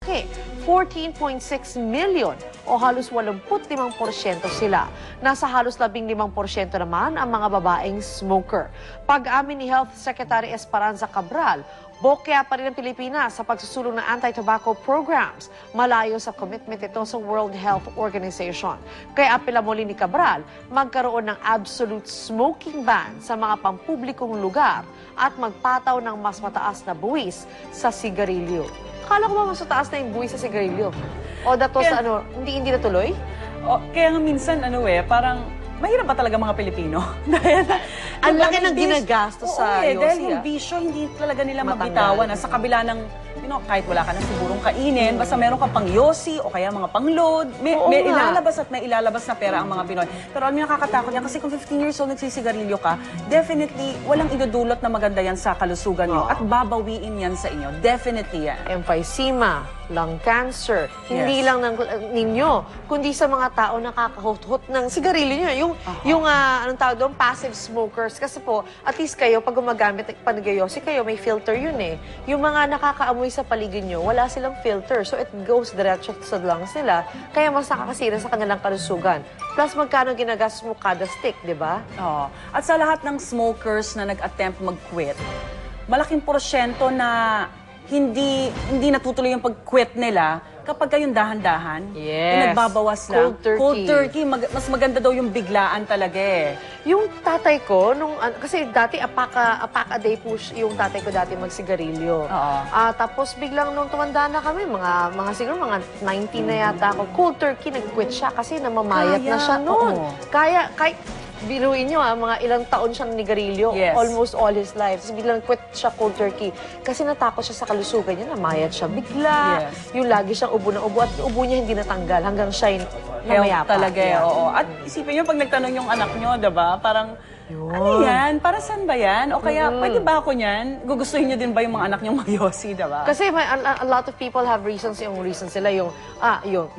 Okay, 14.6 million o halos 85% sila. Nasa halos 15% naman ang mga babaeng smoker. Pag-amin ni Health Secretary Esperanza Cabral, bokya pa rin ang Pilipinas sa pagsusulong ng anti-tobacco programs. Malayo sa commitment ito sa World Health Organization. Kaya apela muli ni Cabral, magkaroon ng absolute smoking ban sa mga pampublikong lugar at magpataw ng mas mataas na buwis sa sigarilyo. Akala ko ba mas mataas na yung buwis sa sigarilyo? O dato sa hindi natuloy? Kaya nga minsan, parang mahirap ba talaga mga Pilipino? Dahil ang laki ng ginagastos sa yosi. Dahil yung bisyo, hindi talaga nila mabitawan. Sa kabila ng, kahit wala ka na sigurong kainin, basta meron ka pang yosi o kaya mga pang-load, may ilalabas at may ilalabas na pera ang mga Pinoy. Pero alam niyo, nakakatakot yan kasi kung 15 years old nagsisigarilyo ka, definitely walang idudulot na maganda yan sa kalusugan niyo at babawiin yan sa inyo. Definitely yan. Emphysema, lung cancer, hindi lang ninyo, kundi sa mga tao nakakahot-hot ng sigarilyo nyo. Yung anong tawag doon, passive smokers. Kasi po, at least kayo, pag gumagamit ng panagayosi kayo, may filter yun eh. Yung mga nakakaamoy sa paligid nyo, wala silang filter. So it goes diretso sa lungs nila. Kaya mas nakakasira sa kanilang kalusugan. Plus, magkano ginagastos mo kada stick, di ba? At sa lahat ng smokers na nag-attempt mag-quit, malaking porsyento na hindi natutuloy yung pag-quit nila kapag kayong dahan-dahan, nagbabawas lang. Cold turkey. Mas maganda daw yung biglaan talaga eh. Yung tatay ko, kasi dati apak a day push yung tatay ko dati magsigarilyo. Tapos biglang nung tumanda na kami, siguro mga 19 na yata ako, cold turkey, nag-quit siya kasi namamayat na siya noon. Kaya, kahit biruin nyo mga ilang taon siyang nigarilyo, almost all his life. Tapos biglang quit siya cold turkey. Kasi natakot siya sa kalusugan niya, namayat siya bigla. Yung lagi siyang ubo na ubo at ubo niya hindi natanggal hanggang siya namayapa. Talaga At isipin niyo pag nagtanong yung anak niyo, diba? Parang, ano yan? Para saan ba yan? O kaya, pwede ba ako niyan? Gugustuhin niyo din ba yung mga anak niyong magyosi, diba? Kasi a lot of people have reasons. Yung reasons sila, yung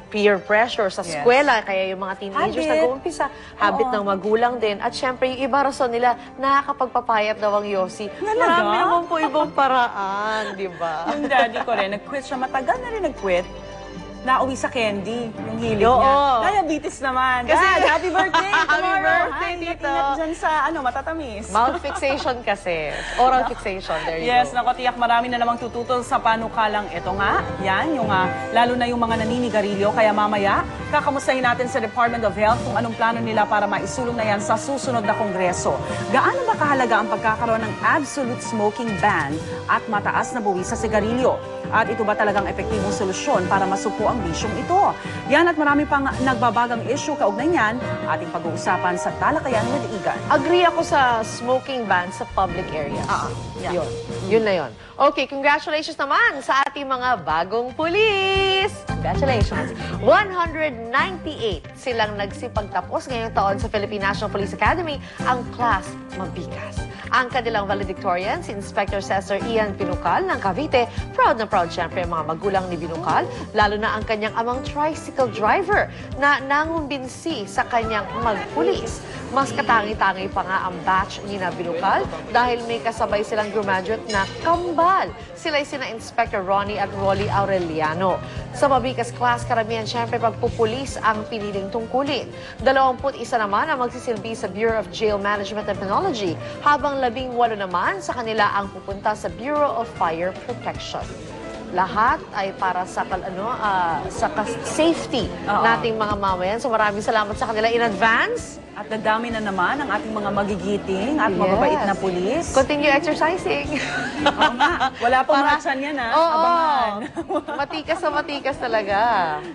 peer pressure sa eskwela, kaya yung mga teenagers nag-uumpisa, habit ng magulang din. At syempre, yung iba rason nila, nakakapagpapayat daw ang yosi. Marami naman po ibang paraan, di ba? Yung daddy ko rin, nag-quit siya. Matagal na rin nag-quit. Nauwi sa candy, yung hilig niya. Diabetes naman. Kasi, happy birthday tomorrow. Happy birthday, Tito. Ingat dyan sa, matatamis. Mouth fixation kasi. Oral fixation. There you go. Naku, tiyak marami na namang tututol sa panukalang ito nga. Yan, lalo na yung mga naninigarilyo. Kaya mamaya, kakamustahin natin sa Department of Health kung anong plano nila para maisulong na yan sa susunod na kongreso. Gaano ba kahalaga ang pagkakaroon ng absolute smoking ban at mataas na buwis sa sigarilyo? At ito ba talagang epektibong solusyon para masupo ang bisyong ito? Yan at marami pang nagbabagang issue kaugnay niyan, ating pag-uusapan sa Talakayan with Igan. Agree ako sa smoking ban sa public areas. Yun na yun. Okay, congratulations naman sa ating mga bagong pulis! Congratulations! 198 silang nagsipagtapos ngayong taon sa Philippine National Police Academy, ang class Mabikas. Ang kanilang valedictorian, si Inspector Cesar Ian Pinukal ng Cavite, proud na proud syempre ang mga magulang ni Pinukal, lalo na ang kanyang amang tricycle driver na nangumbinsi sa kanyang magpulis. Mas katangi-tangi pa nga ang batch ni na Pinukal dahil may kasabay silang graduate na kambal. Sila'y sina Inspector Ronnie at Rolly Aureliano. Sa Mabikas class, karamihan syempre pagpupulis ang piniling tungkulin. 21 naman ang magsisilbi sa Bureau of Jail Management and Penology, habang 18 naman sa kanila ang pupunta sa Bureau of Fire Protection. Lahat ay para sa safety nating mga mamayan. So maraming salamat sa kanila in advance. At dadami na naman ang ating mga magigiting at mababait na pulis. Continue exercising. Oo nga. Wala pang mga tiyan yan, abangan. Matikas na matikas talaga.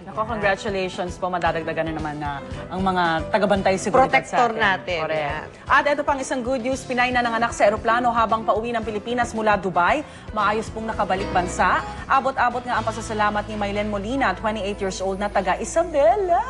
Nako, congratulations po. Madadagdagan na naman na ang mga tagabantay seguridad Protector sa atin. natin. At ito pang isang good news. Pinay na nanganak sa eroplano habang pauwi ng Pilipinas mula Dubai. Maayos pong nakabalik bansa. Abot-abot nga ang pasasalamat ni Maylen Molina, 28 years old na taga Isabela.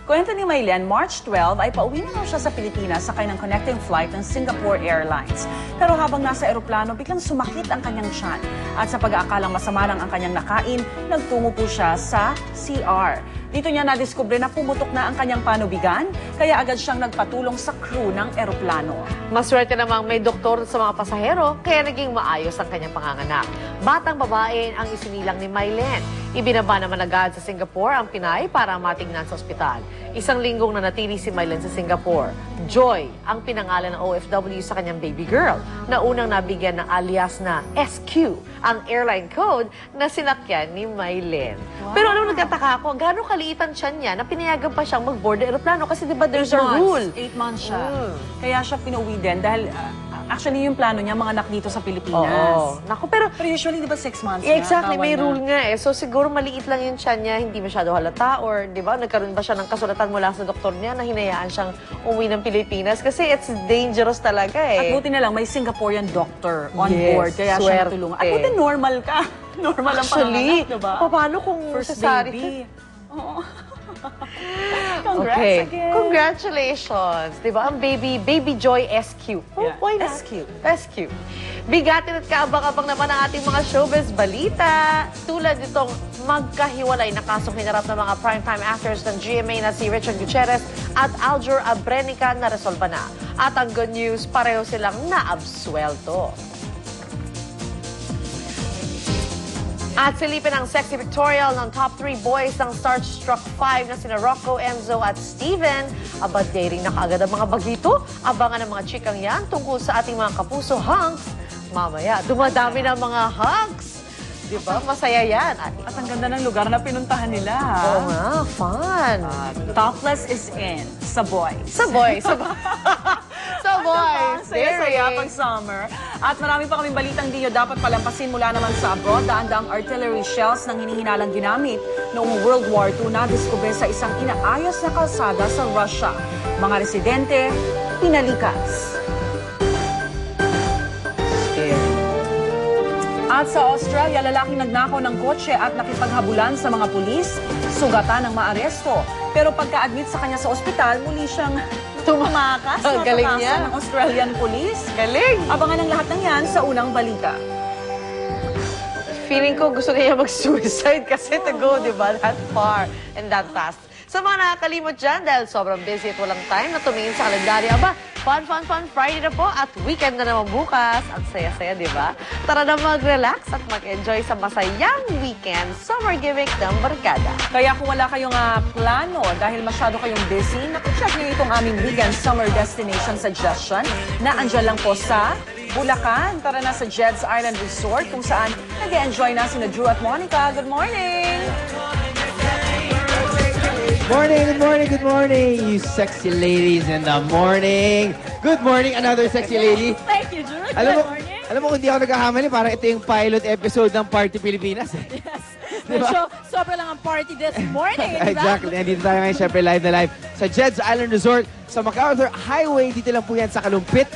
Kwento ni Maylen, March 12 ay pauwi na siya sa Pilipinas sakay ng connecting flight ng Singapore Airlines. Pero habang nasa eroplano, biglang sumakit ang kanyang tiyan. At sa pag-aakalang masama lang ang kanyang nakain, nagtungo po siya sa CR. Dito niya nadiskubre na pumutok na ang kanyang panubigan, kaya agad siyang nagpatulong sa crew ng eroplano. Maswerte namang may doktor sa mga pasahero, kaya naging maayos ang kanyang panganganak. Batang babae ang isinilang ni Maylen. Ibinaba naman agad sa Singapore ang Pinay para matingnan sa ospital. Isang linggong nanatili si Mylen sa Singapore. Joy ang pinangalan ng OFW sa kanyang baby girl na unang nabigyan ng alias na SQ, ang airline code na sinakyan ni Mylen. Wow. Pero alam, nagtataka ako, gano'ng kaliitan siya niya na pinayagan pa siyang mag-board ng aeroplano kasi di ba there's a rule. 8 months siya. Kaya siya pinauwi din dahil actually yung plano niya mga anak dito sa Pilipinas. Oo. Naku, pero usually di ba 6 months yeah, na? exactly, may Bawal na. rule nga eh. So siguro maliit lang yung tiyan niya, hindi masyado halata or di ba, nagkaroon ba siya ng kasulatan mula sa doktor niya na hinayaan siyang umuwi ng Pilipinas kasi it's dangerous talaga eh. At buti na lang may Singaporean doctor on Yes, board kaya siya swerte. natulungan. At buti normal ka. Normal ang Actually, panganak, diba? paano kung First sasari baby. Oo. Okay. again. Congratulations. Diba? Ang baby Joy SQ. Oh, Yeah. why not? SQ. SQ. Bigatin at kaabang-abang naman ang ating mga showbiz balita. Tulad nitong magkahiwalay na kasong hinarap ng mga primetime actors ng GMA na si Richard Gutierrez at Aljur Abrenica na resolba na. At ang good news, pareho silang naabsuelto. At silipin ang sexy pictorial ng top 3 boys ng Starstruck 5 na sina Rocco, Enzo at Steven. Aba, dating na kaagad ang mga bagito. Abangan ang mga chikang yan tungkol sa ating mga kapuso hunks. Mamaya, dumadami ng mga hunks. Diba? Masaya yan. At ang ganda ng lugar na pinuntahan nila. Oo nga, fun. Topless is in sa boys. Sa boys. Sa boys. Saya-saya pag summer. At marami pa kaming balitang di nyo dapat palampasin mula naman sa abroad. Daan-daang artillery shells ng hinihinalang ginamit noong World War II na diskubre sa isang inaayos na kalsada sa Russia. Mga residente, pinalikas. At sa Australia, lalaking nagnakaw ng kotse at nakipaghabulan sa mga pulis, sugatan ng maaresto. Pero pagka-admit sa kanya sa ospital, muli siyang tumakas. Galing niya. Ng Australian police. Galing. Abangan ang lahat ng yan sa unang balita. Feeling ko gusto niya mag-suicide kasi to go, di ba? That far and that fast. Sa mga nakakalimot dyan, dahil sobrang busy at walang time na tumingin sa kalendaryo, aba, fun Friday na po at weekend na naman bukas. Ang saya-saya, di ba? Tara na mag-relax at mag-enjoy sa masayang weekend summer gimmick ng barkada. Kaya kung wala kayong plano dahil masyado kayong busy, naku-check niyo itong aming weekend summer destination suggestion na andyan lang po sa Bulacan. Tara na sa Jed's Island Resort kung saan nag-enjoy na sina Drew at Monica. Good morning! Good morning, you sexy ladies in the morning. Good morning, another sexy lady. Thank you, Drew. Alam mo kung di ako nagkakamali, parang ito yung pilot episode ng Party Pilipinas. Yes. Medyo sobra lang ang party this morning. Exactly. Nandito tayo ngayon, syempre live na live sa Jed's Island Resort sa MacArthur Highway. Dito lang po yan sa Kalumpit,